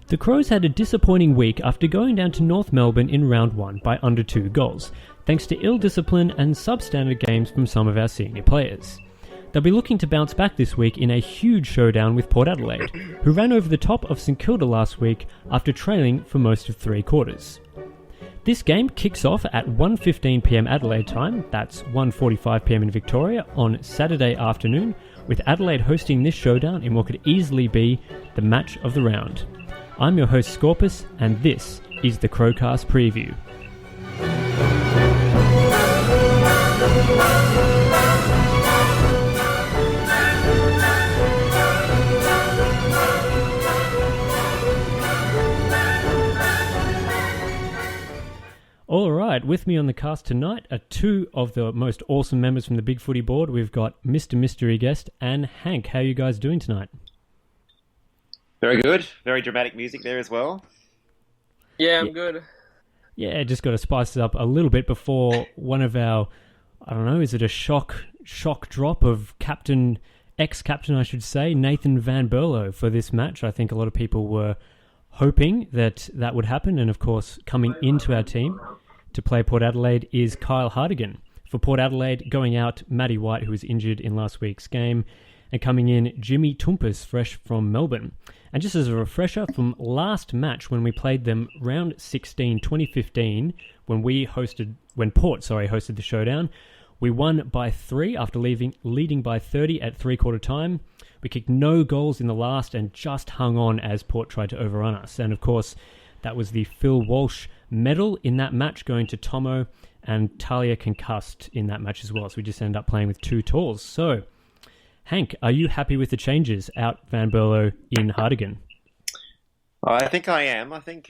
The Crows had a disappointing week after going down to North Melbourne in round 1 by under 2 goals, thanks to ill discipline and substandard games from some of our senior players. They'll be looking to bounce back this week in a huge showdown with Port Adelaide, who ran over the top of St Kilda last week after trailing for most of 3 quarters. This game kicks off at 1:15pm Adelaide time, that's 1:45pm in Victoria, on Saturday afternoon, with Adelaide hosting this showdown in what could easily be the match of the round. I'm your host Scorpus, and this is the Crowcast Preview. Alright, with me on the cast tonight are 2 of the most awesome members from the Big Footy board. We've got Mr. Mystery Guest and Hank. How are you guys doing tonight? Very good. Very dramatic music there as well. Yeah, I'm good. Yeah, just got to spice it up a little bit before one of our, I don't know, is it a shock drop of ex-captain I should say, Nathan Van Berlo for this match. I think a lot of people were hoping that would happen, and of course coming into our team to play Port Adelaide is Kyle Hartigan. For Port Adelaide, going out Matty White, who was injured in last week's game, and coming in Jimmy Toumpas, fresh from Melbourne. And just as a refresher, from last match when we played them round 16 2015, when Port hosted the showdown, we won by 3 after leading by 30 at three-quarter time. We kicked no goals in the last and just hung on as Port tried to overrun us. And of course, that was the Phil Walsh medal in that match going to Tomo, and Talia concussed in that match as well. So we just ended up playing with 2 talls. So, Hank, are you happy with the changes out Van Berlo in Hartigan? I think I am. I think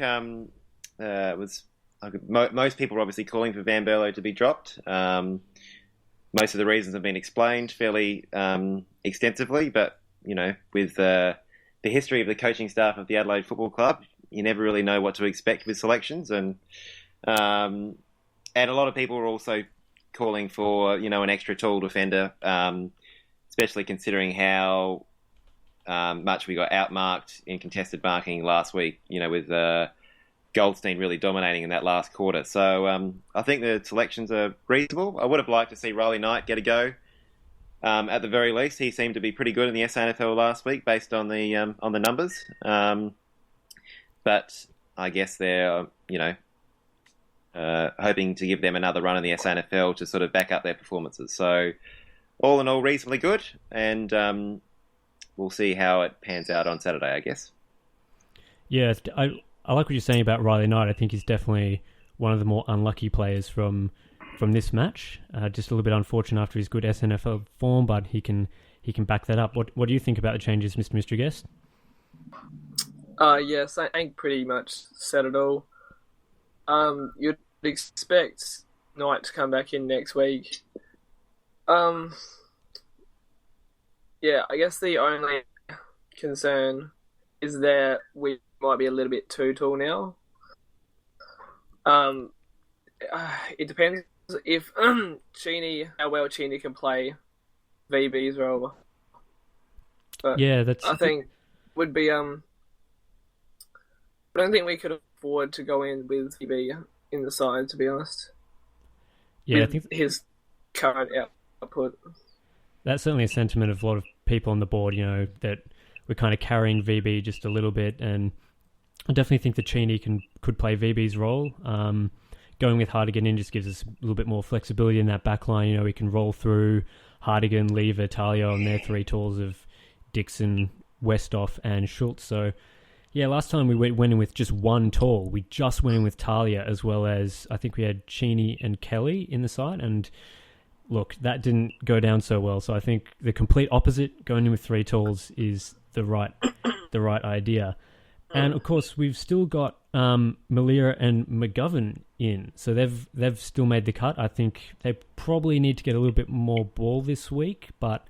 most people were obviously calling for Van Berlo to be dropped. Most of the reasons have been explained fairly extensively, but with the history of the coaching staff of the Adelaide Football Club, you never really know what to expect with selections, and a lot of people were also calling for an extra tall defender, especially considering how much we got outmarked in contested marking last week. With Goldstein really dominating in that last quarter. So I think the selections are reasonable. I would have liked to see Riley Knight get a go. At the very least, he seemed to be pretty good in the SANFL last week, based on the numbers. But I guess they're hoping to give them another run in the SANFL to sort of back up their performances. So all in all, reasonably good, and we'll see how it pans out on Saturday, I guess. Yeah, I like what you're saying about Riley Knight. I think he's definitely one of the more unlucky players from this match. Just a little bit unfortunate after his good SNFL form, but he can back that up. What do you think about the changes, Mr. Mystery Guest? Yes, I think pretty much said it all. You'd expect Knight to come back in next week. Yeah, I guess the only concern is that we might be a little bit too tall now. It depends if how well Cheney can play VB's role. But yeah, I think would be. I don't think we could afford to go in with VB in the side, to be honest. Yeah, with I think his current output. That's certainly a sentiment of a lot of people on the board. That we're kind of carrying VB just a little bit, and I definitely think that Cheney could play VB's role. Going with Hartigan in just gives us a little bit more flexibility in that back line. We can roll through Hartigan, Lever, Talia on their 3 talls of Dixon, Westhoff, and Schultz. So, yeah, last time we went in with just 1 tall. We just went in with Talia, as well as I think we had Cheney and Kelly in the side. And look, that didn't go down so well. So I think the complete opposite, going in with 3 talls, is the right idea. And of course, we've still got Malira and McGovern in, so they've still made the cut. I think they probably need to get a little bit more ball this week. But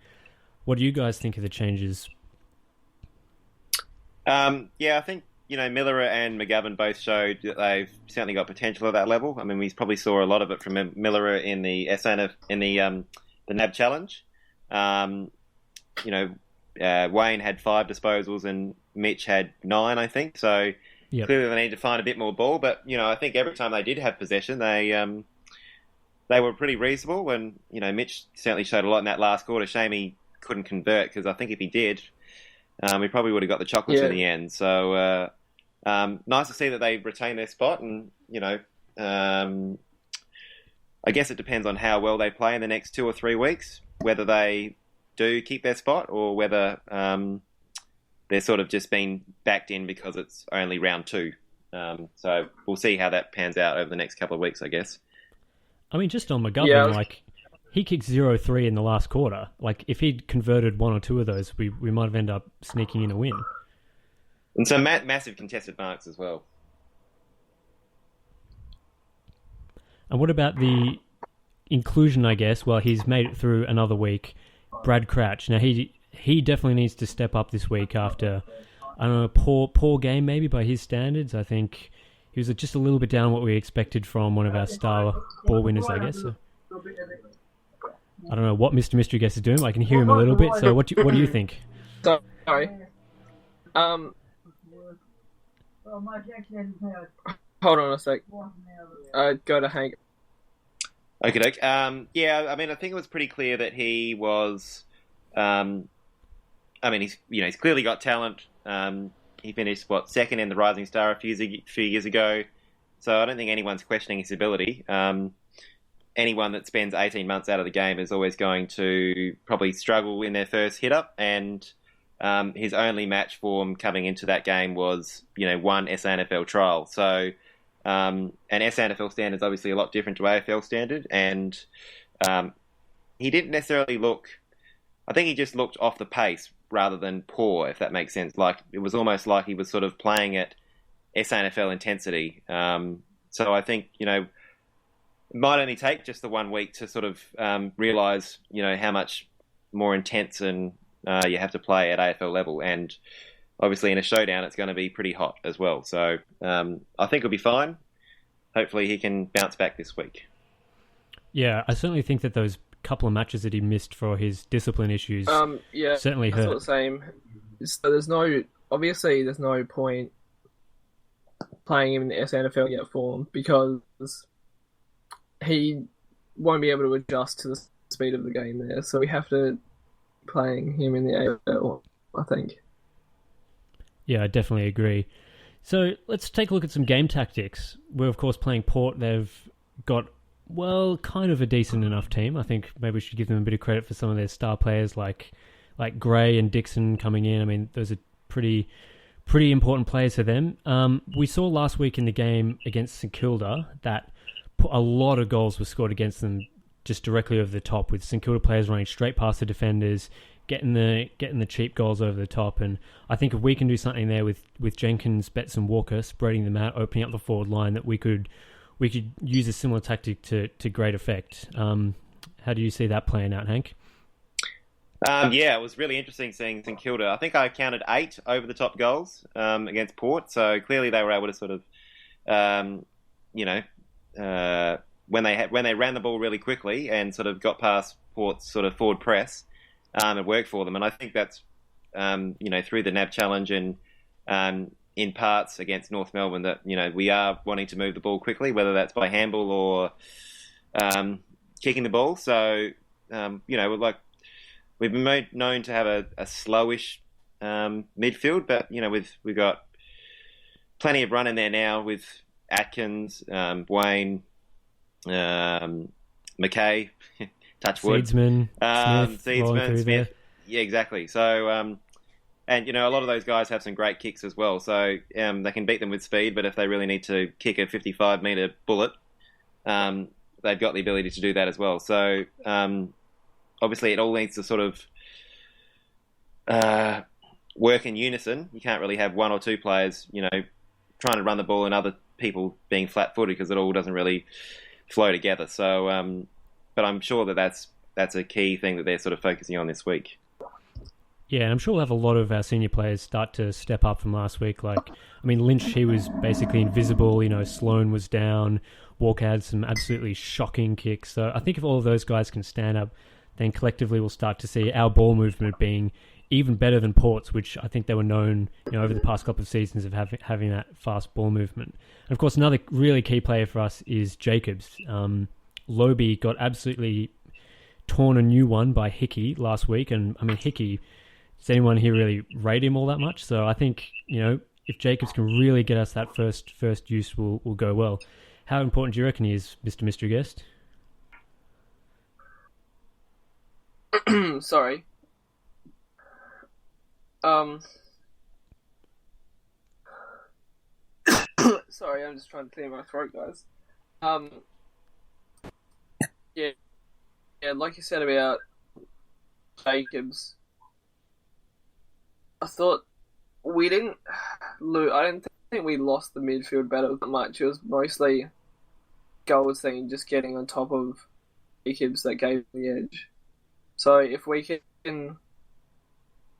what do you guys think of the changes? Yeah, I think Miller and McGovern both showed that they've certainly got potential at that level. I mean, we probably saw a lot of it from Miller in the SNF in the NAB challenge. Wayne had 5 disposals and Mitch had 9, I think. So clearly they need to find a bit more ball. But I think every time they did have possession, they were pretty reasonable. And Mitch certainly showed a lot in that last quarter. Shame he couldn't convert, because I think if he did, we probably would have got the chocolates in the end. So nice to see that they retain their spot. And I guess it depends on how well they play in the next 2 or 3 weeks, whether they do keep their spot or whether they're sort of just been backed in because it's only round 2. So we'll see how that pans out over the next couple of weeks, I guess. I mean, just on McGovern, he kicked 0-3 in the last quarter. If he'd converted 1 or 2 of those, we might have ended up sneaking in a win. And some massive contested marks as well. And what about the inclusion, I guess? Well, he's made it through another week. Brad Crouch. Now, he definitely needs to step up this week after, I don't know, poor game maybe by his standards. I think he was just a little bit down what we expected from one of our star ball winners, I guess. So, I don't know what Mr. Mystery Guest is doing. I can hear him a little bit. So what do you think? Sorry. Hold on a sec. Go to Hank. Okay. Yeah, I mean, I think it was pretty clear that he was. He's clearly got talent. He finished second in the Rising Star a few years ago, so I don't think anyone's questioning his ability. Anyone that spends 18 months out of the game is always going to probably struggle in their first hit up, and his only match form coming into that game was one SANFL trial. So, and SANFL standard is obviously a lot different to AFL standard, and he didn't necessarily look. I think he just looked off the pace rather than poor, if that makes sense. It was almost like he was sort of playing at SANFL intensity. So I think, it might only take just the 1 week to sort of realise, how much more intense and you have to play at AFL level. And obviously in a showdown, it's going to be pretty hot as well. So I think he'll be fine. Hopefully he can bounce back this week. Yeah, I certainly think that those couple of matches that he missed for his discipline issues certainly hurt. That's the same. So there's no point playing him in the SANFL yet form, because he won't be able to adjust to the speed of the game there. So we have to playing him in the AFL, I think. Yeah, I definitely agree. So let's take a look at some game tactics. We're of course playing Port. They've got kind of a decent enough team. I think maybe we should give them a bit of credit for some of their star players like Gray and Dixon coming in. I mean, those are pretty important players for them. We saw last week in the game against St Kilda that a lot of goals were scored against them just directly over the top, with St Kilda players running straight past the defenders, getting the cheap goals over the top. And I think if we can do something there with Jenkins, Betts and Walker spreading them out, opening up the forward line, that we could use a similar tactic to great effect. How do you see that playing out, Hank? Yeah, it was really interesting seeing St Kilda. I think I counted 8 over-the-top goals against Port, so clearly they were able to sort of, when they ran the ball really quickly and sort of got past Port's sort of forward press, it worked for them. And I think that's, through the NAB challenge and in parts against North Melbourne that, we are wanting to move the ball quickly, whether that's by handball or kicking the ball. So, we've been known to have a slowish midfield, but, we've got plenty of run in there now with Atkins, Wayne, McKay, touch wood. Seedsman, Smith. Yeah, exactly. So, and, a lot of those guys have some great kicks as well. So they can beat them with speed, but if they really need to kick a 55-metre bullet, they've got the ability to do that as well. So obviously it all needs to sort of work in unison. You can't really have 1 or 2 players, trying to run the ball and other people being flat-footed, because it all doesn't really flow together. So, but I'm sure that's a key thing that they're sort of focusing on this week. Yeah, and I'm sure we'll have a lot of our senior players start to step up from last week. Lynch, he was basically invisible. Sloan was down. Walker had some absolutely shocking kicks. So I think if all of those guys can stand up, then collectively we'll start to see our ball movement being even better than Port's, which I think they were known, over the past couple of seasons of having that fast ball movement. And of course, another really key player for us is Jacobs. Lobe got absolutely torn a new one by Hickey last week, and I mean Hickey, does anyone here really rate him all that much? So I think if Jacobs can really get us that first use, will go well. How important do you reckon he is, Mr. Mystery Guest? Sorry. Sorry, I'm just trying to clear my throat, guys. Yeah, like you said about Jacobs, I thought we didn't lose. I didn't think we lost the midfield battle that much. It was mostly Goldstein just getting on top of Jacobs that gave the edge. So if we can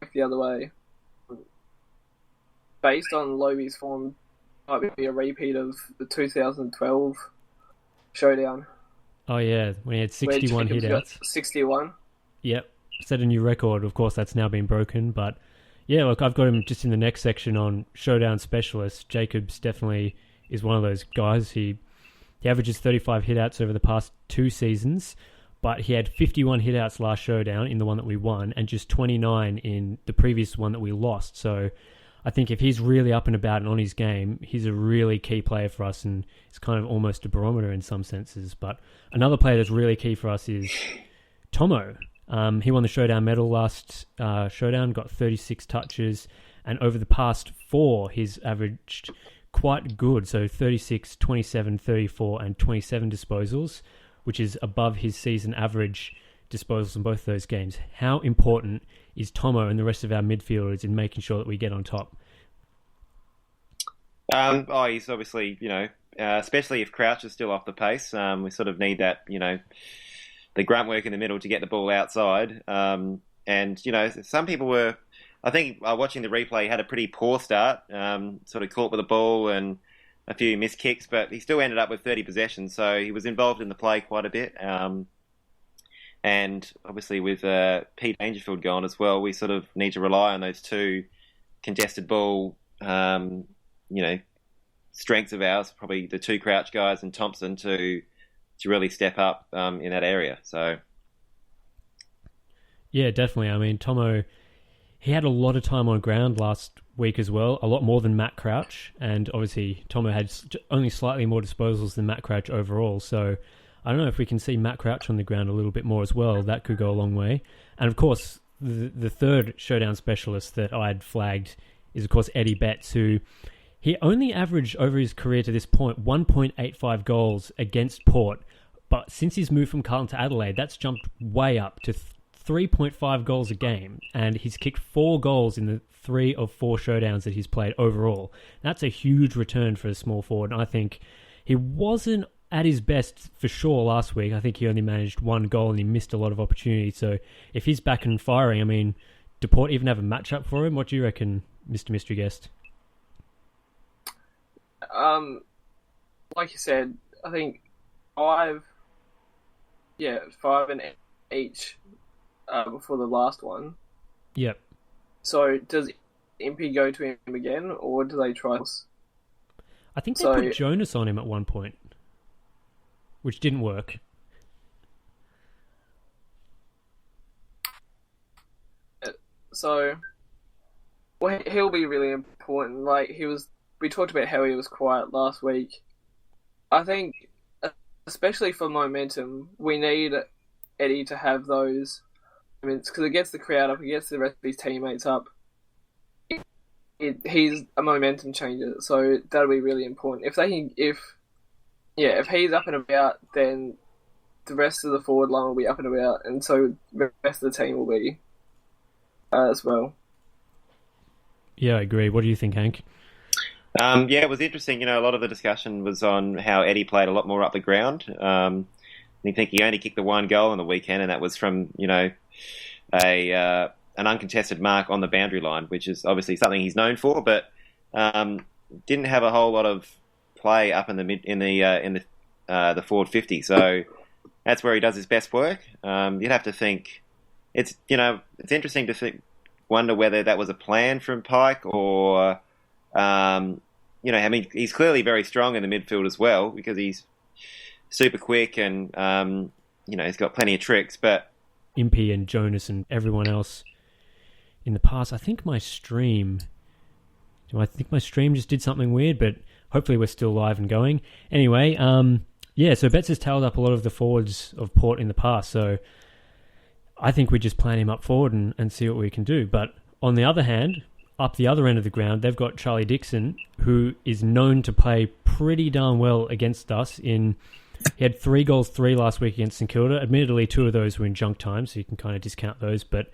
back the other way, based on Lobe's form, might be a repeat of the 2012 Showdown. Oh yeah, when he had 61 hitouts. 61. Yep, set a new record. Of course, that's now been broken. But yeah, look, I've got him just in the next section on Showdown specialists. Jacobs definitely is one of those guys. He averages 35 hitouts over the past 2 seasons, but he had 51 hitouts last Showdown in the one that we won, and just 29 in the previous one that we lost. So I think if he's really up and about and on his game, he's a really key player for us, and it's kind of almost a barometer in some senses. But another player that's really key for us is Tomo. He won the Showdown medal last Showdown, got 36 touches, and over the past 4, he's averaged quite good. So 36, 27, 34, and 27 disposals, which is above his season average disposals in both those games. How important is Tomo and the rest of our midfielders in making sure that we get on top? He's obviously, especially if Crouch is still off the pace, we sort of need that, the grunt work in the middle to get the ball outside. And, some people were, I think, watching the replay, had a pretty poor start, sort of caught with the ball and a few missed kicks, but he still ended up with 30 possessions, so he was involved in the play quite a bit. And obviously with Pete Dangerfield gone as well, we sort of need to rely on those 2 contested ball, strengths of ours, probably the 2 Crouch guys and Thompson to really step up in that area. So yeah, definitely. I mean, Tomo, he had a lot of time on ground last week as well, a lot more than Matt Crouch, and obviously Tomo had only slightly more disposals than Matt Crouch overall. So I don't know if we can see Matt Crouch on the ground a little bit more as well. That could go a long way. And of course, the third Showdown specialist that I had flagged is of course Eddie Betts, who he only averaged over his career to this point 1.85 goals against Port, but since he's moved from Carlton to Adelaide, that's jumped way up to 3.5 goals a game, and he's kicked 4 goals in the 3 of 4 Showdowns that he's played overall. That's a huge return for a small forward, and I think he wasn't at his best for sure last week. I think he only managed 1 goal and he missed a lot of opportunity. So if he's back and firing, I mean, do Port even have a matchup for him? What do you reckon, Mr. Mystery Guest? Like you said, I think 5 in each before the last one. Yep. So does Impey go to him again, or do they try else? I think they put Jonas on him at one point, which didn't work. So, well, he'll be really important. We talked about how he was quiet last week. I think, especially for momentum, we need Eddie to have those moments because it gets the crowd up, it gets the rest of his teammates up. He's a momentum changer, so that'll be really important. If he's up and about, then the rest of the forward line will be up and about, and so the rest of the team will be as well. Yeah, I agree. What do you think, Hank? It was interesting. A lot of the discussion was on how Eddie played a lot more up the ground. I think he only kicked the 1 goal on the weekend, and that was from an uncontested mark on the boundary line, which is obviously something he's known for, but didn't have a whole lot of play up in the forward 50. So that's where he does his best work. You'd have to think it's interesting to think wonder whether that was a plan from Pike or, I mean, he's clearly very strong in the midfield as well because he's super quick and, he's got plenty of tricks. But Impey and Jonas and everyone else in the past, I think my stream just did something weird, but hopefully we're still live and going. Anyway, so Betts has tailed up a lot of the forwards of Port in the past, so I think we just plan him up forward and see what we can do. But on the other hand, up the other end of the ground, they've got Charlie Dixon, who is known to play pretty darn well against us. He had 3 goals, 3 last week against St Kilda. Admittedly, 2 of those were in junk time, so you can kind of discount those. But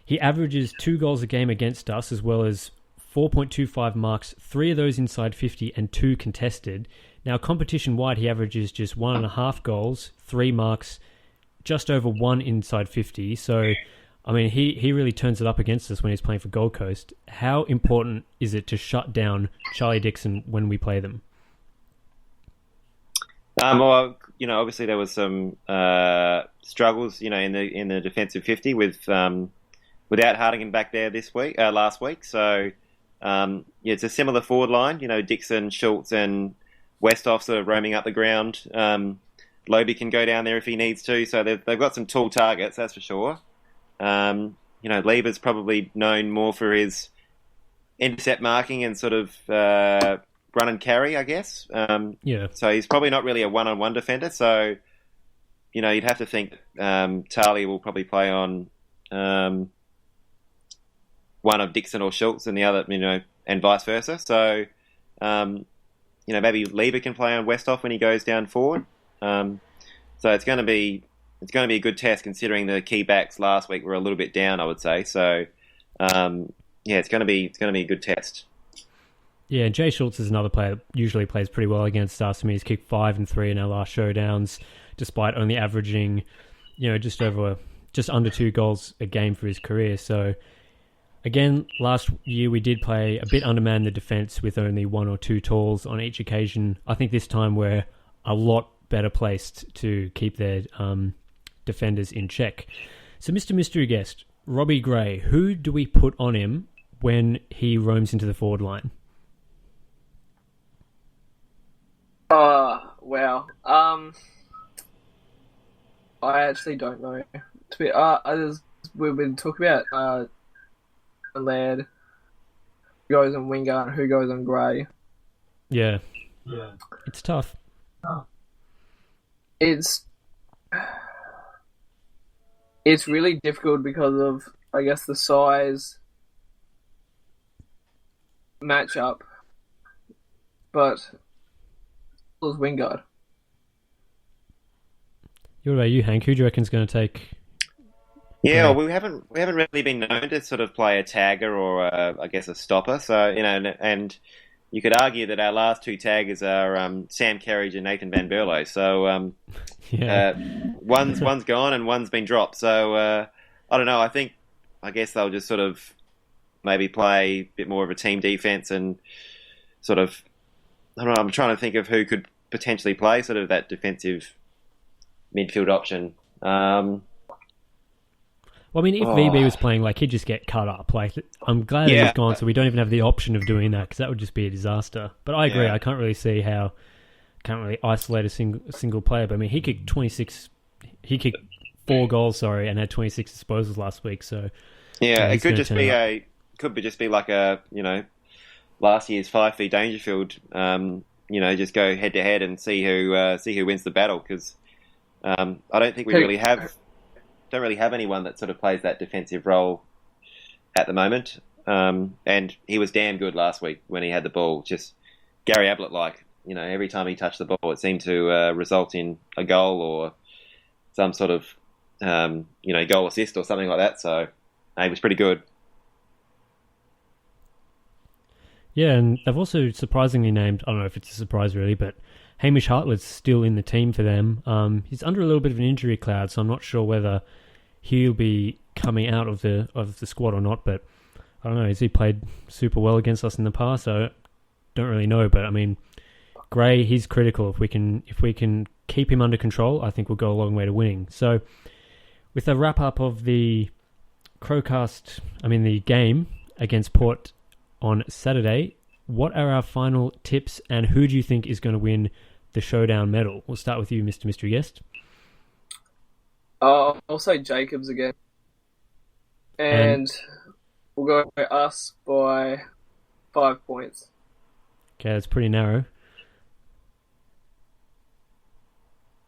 he averages 2 goals a game against us, as well as 4.25 marks, 3 of those inside 50 and 2 contested. Now, competition-wide, he averages just 1.5 goals, 3 marks, just over 1 inside 50. So, I mean, he really turns it up against us when he's playing for Gold Coast. How important is it to shut down Charlie Dixon when we play them? Well, obviously there was some struggles, in the defensive 50 without Hartigan back there last week. So, it's a similar forward line. Dixon, Schultz, and Westhoff sort of roaming up the ground. Lobie can go down there if he needs to. So they've got some tall targets, that's for sure. Lever's probably known more for his intercept marking and sort of run and carry, I guess. So he's probably not really a one-on-one defender. So, you'd have to think Tarly will probably play on one of Dixon or Schultz and the other, and vice versa. So, maybe Lever can play on Westhoff when he goes down forward. So it's going to be a good test considering the key backs last week were a little bit down, I would say. So, it's going to be a good test. Yeah, and Jay Schultz is another player that usually plays pretty well against us. I mean, he's kicked 5 and 3 in our last showdowns, despite only averaging, just under 2 goals a game for his career. So, again, last year we did play a bit undermanned the defence with only 1 or 2 talls on each occasion. I think this time we're a lot better placed to keep their defenders in check. So, Mr. Mystery Guest, Robbie Gray, who do we put on him when he roams into the forward line? Wow. I actually don't know. We've been talking about Laird, who goes on Wingard, who goes on Gray. Yeah. It's tough. It's really difficult because of, I guess, the size matchup, but it was Wingard. What about you, Hank? Who do you reckon's going to take? Yeah, well, we haven't really been known to sort of play a tagger or a stopper. So and you could argue that our last 2 taggers are Sam Kerridge and Nathan Van Berlo. So one's gone and one's been dropped. So I don't know. I guess they'll just sort of maybe play a bit more of a team defense and sort of, I don't know. I'm trying to think of who could potentially play sort of that defensive midfield option. Well, I mean, if VB was playing, he'd just get cut up. I'm glad he's gone, so we don't even have the option of doing that, because that would just be a disaster. But I agree, I can't really see how, can't really isolate a single player. But I mean, he kicked 4 goals, and had 26 disposals last week. So it could just be like a last year's 5 v Dangerfield. Just go head to head and see who wins the battle, because I don't think we really have anyone that sort of plays that defensive role at the moment. And he was damn good last week when he had the ball. Just Gary Ablett every time he touched the ball, it seemed to result in a goal or some sort of goal assist or something like that. So he was pretty good. Yeah, and they've also surprisingly named, I don't know if it's a surprise really, but Hamish Hartlett's still in the team for them. He's under a little bit of an injury cloud, so I'm not sure whether he'll be coming out of the squad or not, but I don't know. Has he played super well against us in the past? I don't really know, but I mean, Gray, he's critical. If we can keep him under control, I think we'll go a long way to winning. So, with a wrap up of the the game against Port on Saturday, what are our final tips and who do you think is going to win the Showdown medal? We'll start with you, Mr. Mystery Guest. I'll say Jacobs again. And we'll go us by 5 points. Okay, that's pretty narrow.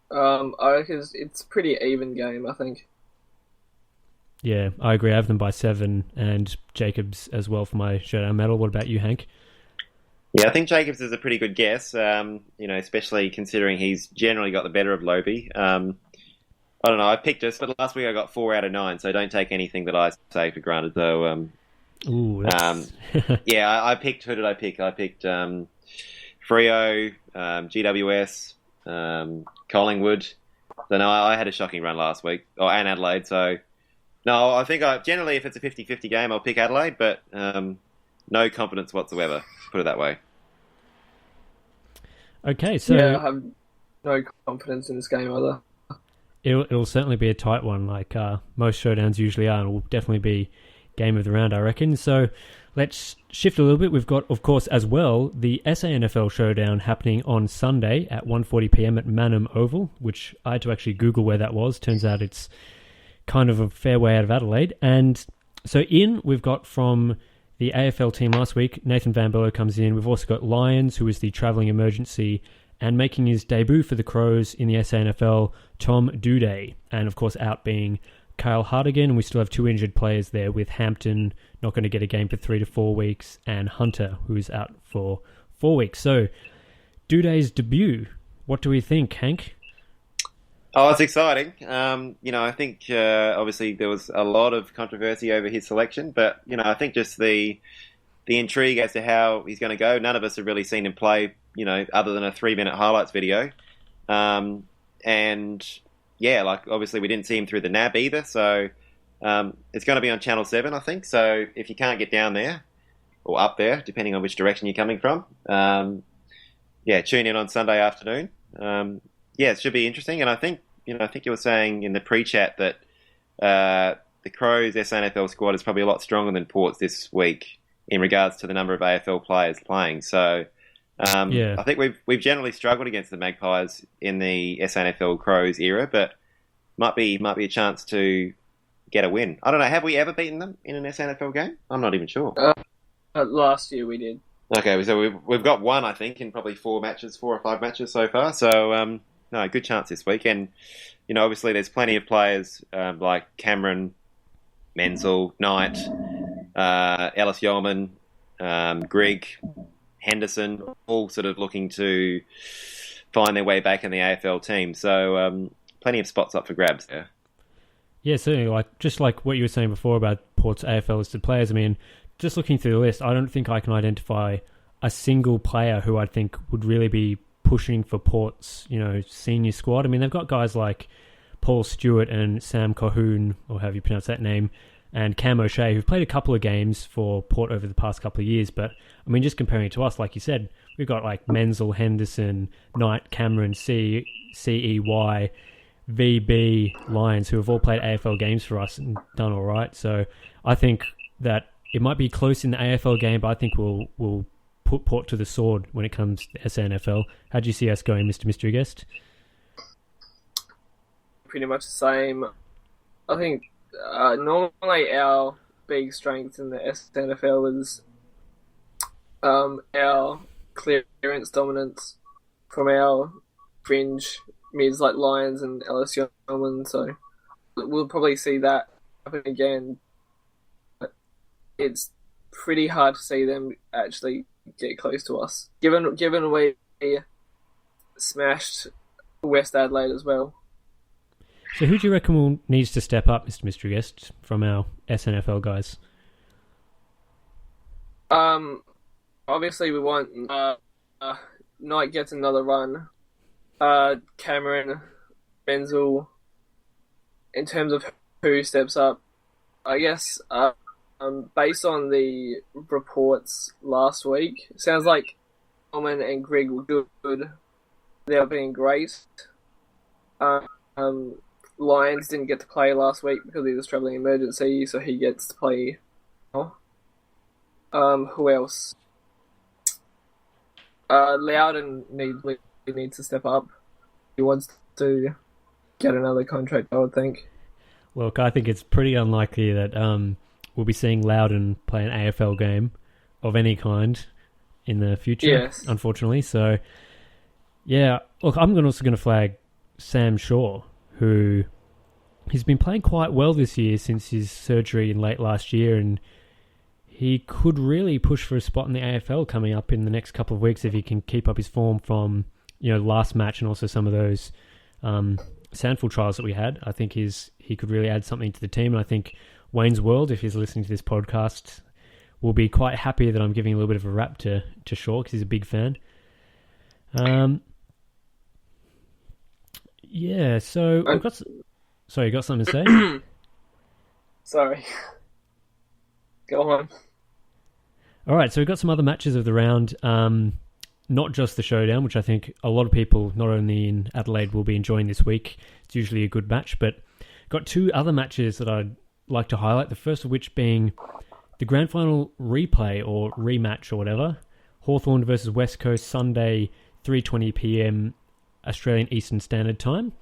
I reckon it's a pretty even game, I think. Yeah, I agree. I have them by 7 and Jacobs as well for my Showdown medal. What about you, Hank? Yeah, I think Jacobs is a pretty good guess, especially considering he's generally got the better of Lobie. I don't know, I picked us, but last week I got 4 out of 9, so don't take anything that I say for granted, though. Yeah, I picked, who did I pick? I picked Freo, GWS, Collingwood. So no, I had a shocking run last week, and Adelaide, so no, I think generally if it's a 50-50 game, I'll pick Adelaide, but no confidence whatsoever, put it that way. Okay, so... Yeah, I have no confidence in this game either. It'll certainly be a tight one, like most showdowns usually are, and it will definitely be game of the round, I reckon. So let's shift a little bit. We've got, of course, as well, the SANFL Showdown happening on Sunday at 1:40pm at Manham Oval, which I had to actually Google where that was. Turns out it's kind of a fair way out of Adelaide. And so we've got from the AFL team last week, Nathan Van Berlo comes in. We've also got Lyons, who is the travelling emergency, and making his debut for the Crows in the SANFL, Tom Doedee. And of course out being Kyle Hartigan, and we still have 2 injured players there, with Hampton not going to get a game for 3 to 4 weeks, and Hunter, who's out for 4 weeks. So, Doedee's debut, what do we think, Hank? Oh, it's exciting. I think obviously there was a lot of controversy over his selection, but I think just the intrigue as to how he's going to go. None of us have really seen him play, other than a 3-minute highlights video. And yeah, obviously we didn't see him through the NAB either. So it's going to be on Channel 7, I think. So if you can't get down there or up there, depending on which direction you're coming from, tune in on Sunday afternoon. It should be interesting. And I think you were saying in the pre-chat that the Crows SANFL squad is probably a lot stronger than Port's this week in regards to the number of AFL players playing. So I think we've generally struggled against the Magpies in the SANFL Crows era, but might be a chance to get a win. I don't know. Have we ever beaten them in an SANFL game? I'm not even sure. Last year we did. Okay, so we've got one, I think, in probably 4 or 5 matches so far. So no, good chance this week. And obviously there's plenty of players like Cameron, Menzel, Knight, Ellis Yeoman, Grigg, Henderson, all sort of looking to find their way back in the AFL team. So plenty of spots up for grabs there. Yeah, certainly. Just like what you were saying before about Port's AFL listed players, I mean, just looking through the list, I don't think I can identify a single player who I think would really be pushing for Port's, senior squad. I mean, they've got guys like Paul Stewart and Sam Colquhoun, or however you pronounce that name, and Cam O'Shea, who've played a couple of games for Port over the past couple of years. But, I mean, just comparing it to us, like you said, we've got like Menzel, Henderson, Knight, Cameron, CEY, VB, Lyons, who have all played AFL games for us and done all right. So I think that it might be close in the AFL game, but I think we'll put Port to the sword when it comes to SANFL. How do you see us going, Mr. Mystery Guest? Pretty much the same. I think normally our big strength in the SANFL is our clearance dominance from our fringe mids like Lyons and Ellis Yeoman. So we'll probably see that happen again. But it's pretty hard to see them actually get close to us, given we smashed West Adelaide as well. So who do you reckon needs to step up, Mr. Mystery Guest, from our SNFL guys? Obviously we want Knight gets another run. Cameron, Menzel. In terms of who steps up, I guess based on the reports last week, sounds like Coleman and Grigg were good. They're being great. Lyons didn't get to play last week because he was travelling emergency, so he gets to play now. Who else? Loudon needs to step up. He wants to get another contract, I would think. Look, I think it's pretty unlikely that we'll be seeing Loudon play an AFL game of any kind in the future, Yes. unfortunately. So, yeah, look, I'm also going to flag Sam Shaw, who he's been playing quite well this year since his surgery in late last year, and he could really push for a spot in the AFL coming up in the next couple of weeks if he can keep up his form from last match and also some of those Sandful trials that we had. I think he could really add something to the team, and I think Wayne's World, if he's listening to this podcast, will be quite happy that I'm giving a little bit of a rap to Shaw because he's a big fan. Yeah, so we've got... Sorry, you got something to say? Sorry. Go on. All right, so we've got some other matches of the round, not just the Showdown, which I think a lot of people, not only in Adelaide, will be enjoying this week. It's usually a good match, but got two other matches that I'd like to highlight, the first of which being the grand final replay or rematch or whatever, Hawthorn versus West Coast, Sunday, 3:20pm Australian Eastern Standard Time.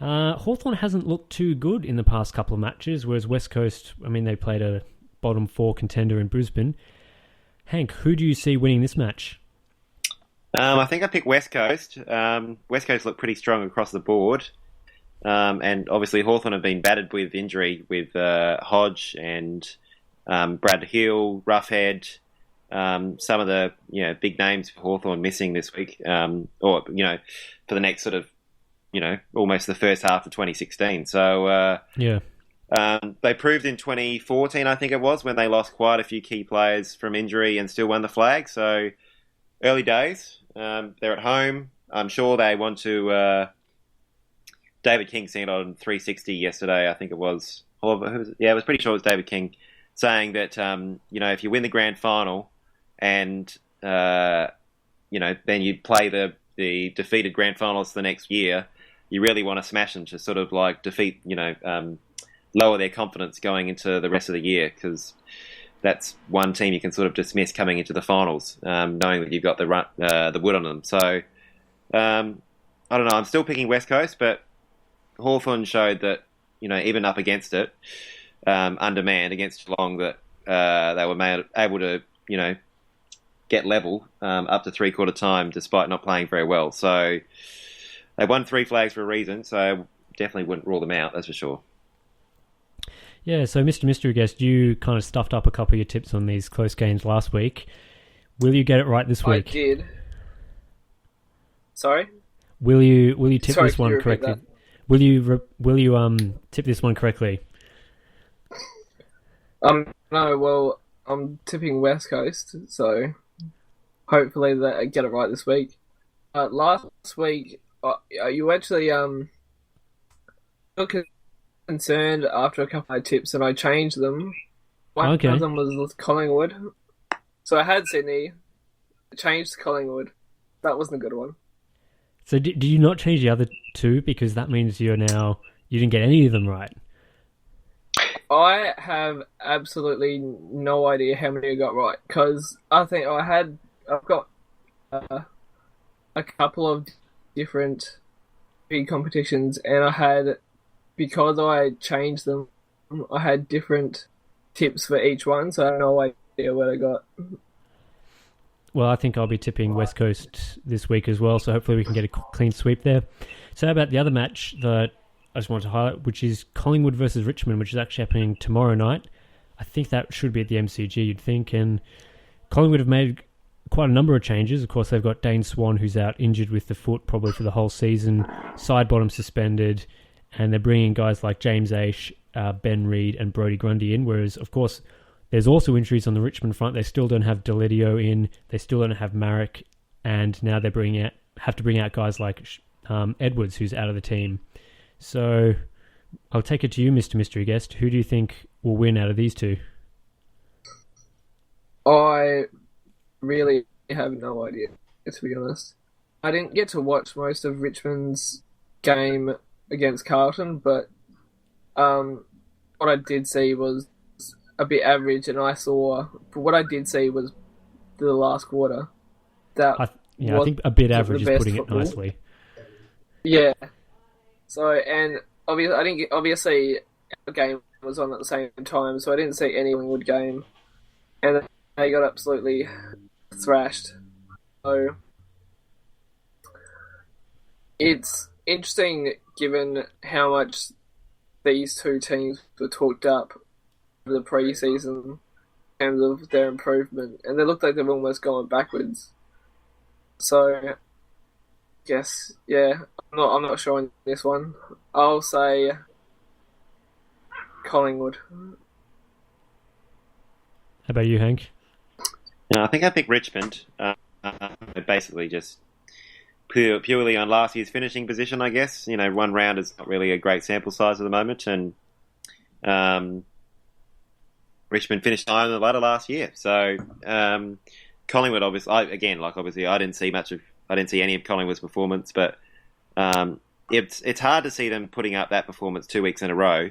Hawthorn hasn't looked too good in the past couple of matches, whereas West Coast, they played a bottom 4 contender in Brisbane. Hank, who do you see winning this match? I think I picked West Coast. West Coast look pretty strong across the board. And obviously Hawthorn have been battered with injury with Hodge and Brad Hill, Roughhead, some of the big names for Hawthorn missing this week, or for the next sort of almost the first half of 2016. So they proved in 2014, I think it was, when they lost quite a few key players from injury and still won the flag. So early days, they're at home. I'm sure they want to. David King seen it on 360 yesterday, I think it was. I was pretty sure it was David King saying that if you win the grand final and then you play the defeated grand finalists the next year, you really want to smash them to sort of like defeat, lower their confidence going into the rest of the year, because that's one team you can sort of dismiss coming into the finals, knowing that you've got the wood on them. So I don't know. I'm still picking West Coast, but Hawthorn showed that even up against it, undermanned against Geelong, that they were able to get level up to three-quarter time despite not playing very well. So they won 3 flags for a reason, so definitely wouldn't rule them out, that's for sure. Yeah, so Mr. Mystery Guest, you kind of stuffed up a couple of your tips on these close games last week. Will you get it right this week? I did. Sorry? Will you tip this one correctly? That? Will you tip this one correctly? No, well, I'm tipping West Coast, so hopefully they get it right this week. Last week, you actually look concerned after a couple of tips, and I changed them. One of them was Collingwood, so I had Sydney, changed to Collingwood. That wasn't a good one. So did you not change the other two, because that means you didn't get any of them right? I have absolutely no idea how many I got right, because I think I've got a couple of different big competitions, and because I changed them, I had different tips for each one, so I have no idea what I got. Well, I think I'll be tipping West Coast this week as well, so hopefully we can get a clean sweep there. So how about the other match that I just wanted to highlight, which is Collingwood versus Richmond, which is actually happening tomorrow night. I think that should be at the MCG, you'd think, and Collingwood have made quite a number of changes. Of course, they've got Dane Swan, who's out injured with the foot probably for the whole season, Sidebottom suspended, and they're bringing guys like James Aish, Ben Reid and Brodie Grundy in, whereas, of course, there's also injuries on the Richmond front. They still don't have Deledio in. They still don't have Marek. And now they have to bring out guys like Edwards, who's out of the team. So I'll take it to you, Mr. Mystery Guest. Who do you think will win out of these two? I really have no idea, to be honest. I didn't get to watch most of Richmond's game against Carlton, but what I did see was a bit average, and I saw, but what I did see was the last quarter. I think a bit average is putting football. it nicely. Yeah. So, and obviously our game was on at the same time, so I didn't see any Collingwood game, and they got absolutely thrashed. So it's interesting given how much these two teams were talked up over the pre-season in terms of their improvement, and they look like they've almost gone backwards. So, yes, yeah, I'm not sure on this one. I'll say Collingwood. How about you, Hank? I think I picked Richmond. Basically, just purely on last year's finishing position, I guess. One round is not really a great sample size at the moment, and Richmond finished higher on the ladder last year. So Collingwood, obviously, I didn't see any of Collingwood's performance, but it's hard to see them putting up that performance 2 weeks in a row.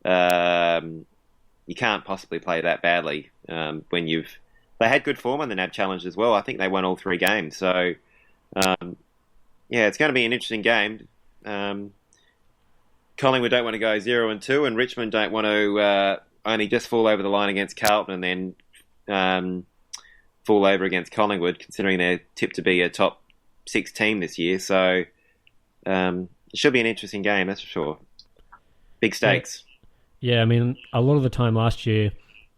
You can't possibly play that badly when they had good form on the NAB Challenge as well. I think they won all 3 games. So, it's going to be an interesting game. Collingwood don't want to go 0-2, and Richmond don't want to only just fall over the line against Carlton and then fall over against Collingwood, considering they're tipped to be a top 6 team this year. So, it should be an interesting game, that's for sure. Big stakes. Yeah, I mean, a lot of the time last year,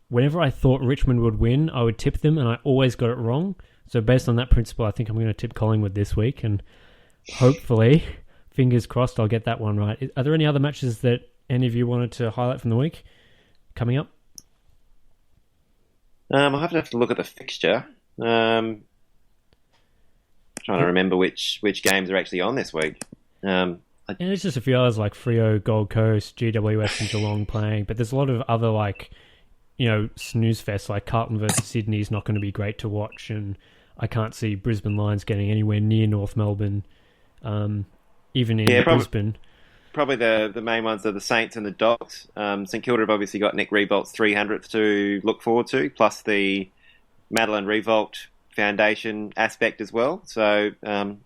whenever I thought Richmond would win, I would tip them, and I always got it wrong. So based on that principle, I think I'm going to tip Collingwood this week, and hopefully, fingers crossed, I'll get that one right. Are there any other matches that any of you wanted to highlight from the week coming up? I'll have to look at the fixture. Trying to remember which games are actually on this week. And it's just a few others like Freo, Gold Coast, GWS and Geelong playing, but there's a lot of other snooze fests like Carlton versus Sydney is not going to be great to watch, and I can't see Brisbane Lions getting anywhere near North Melbourne, even in Brisbane. Probably the main ones are the Saints and the Dogs. St Kilda have obviously got Nick Revolt's 300th to look forward to, plus the Madeline Revolt Foundation aspect as well. So the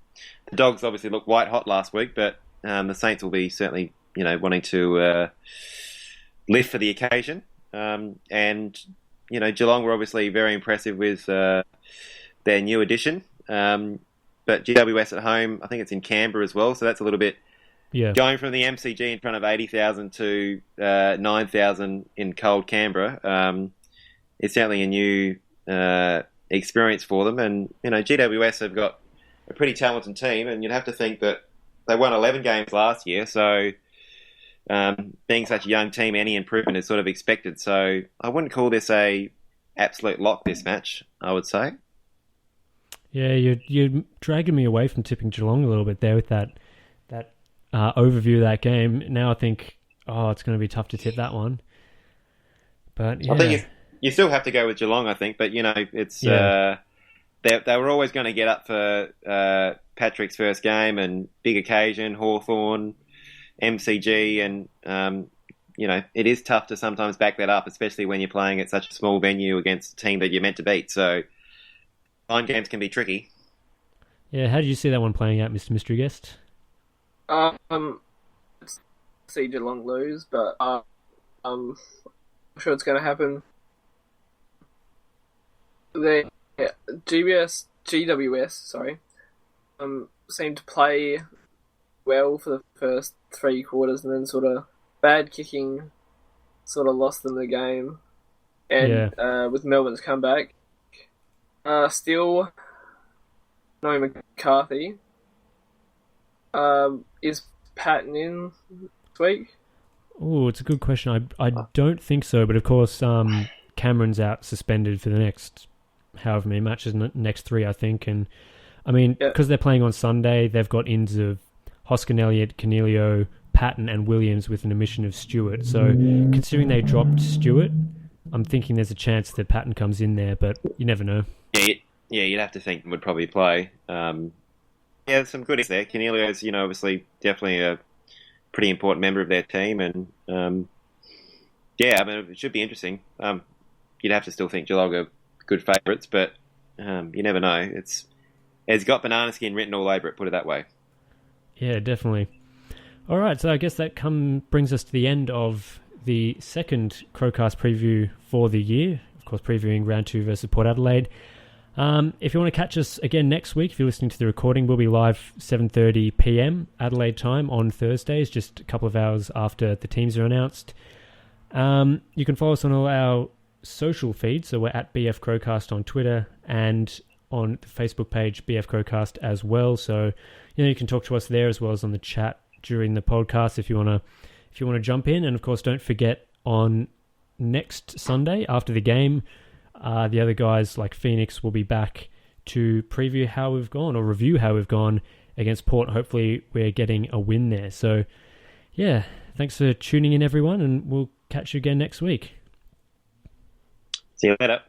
Dogs obviously looked white hot last week, but the Saints will be certainly wanting to live for the occasion. And Geelong were obviously very impressive with their new addition. But GWS at home, I think it's in Canberra as well, so that's a little bit going from the MCG in front of 80,000 to 9,000 in cold Canberra. It's certainly a new experience for them, and GWS have got a pretty talented team, and you'd have to think that they won 11 games last year, so being such a young team, any improvement is sort of expected. So I wouldn't call this a absolute lock, this match, I would say. Yeah, you're dragging me away from tipping Geelong a little bit there with that overview of that game. Now I think, it's going to be tough to tip that one. But yeah. I think you still have to go with Geelong, I think. But, it's they were always going to get up for Patrick's first game and big occasion, Hawthorn, MCG, and, it is tough to sometimes back that up, especially when you're playing at such a small venue against a team that you're meant to beat. So line games can be tricky. Yeah, how did you see that one playing out, Mr. Mystery Guest? See Geelong lose, but I'm sure it's going to happen. The GWS, seemed to play well for the first 3 quarters, and then sort of bad kicking sort of lost them the game. And with Melbourne's comeback, still no McCarthy. Is Patton in this week? Oh, it's a good question. I don't think so, but of course Cameron's out suspended for the next however many matches, next 3 I think, and I mean because they're playing on Sunday, they've got ins of Hoskin Elliott, Canelio, Patton and Williams with an omission of Stewart. So considering they dropped Stewart, I'm thinking there's a chance that Patton comes in there, but you never know. Yeah, you'd have to think would probably play. Some good hits there. Canelio's, obviously definitely a pretty important member of their team, and yeah, I mean, it should be interesting. You'd have to still think Geelong are good favourites, but you never know. It's got banana skin written all over it, put it that way. Yeah, definitely. All right, so I guess that brings us to the end of the second Crowcast preview for the year. Of course, previewing round 2 versus Port Adelaide. If you want to catch us again next week, if you're listening to the recording, we'll be live 7:30 p.m. Adelaide time on Thursdays, just a couple of hours after the teams are announced. You can follow us on all our social feeds, so we're at BF Crowcast on Twitter and on the Facebook page BF Crowcast as well. So you can talk to us there as well as on the chat during the podcast if you want to jump in. And of course, don't forget on next Sunday after the game, the other guys like Phoenix will be back to preview how we've gone or review how we've gone against Port. Hopefully we're getting a win there. So yeah, thanks for tuning in everyone, and we'll catch you again next week. See you later.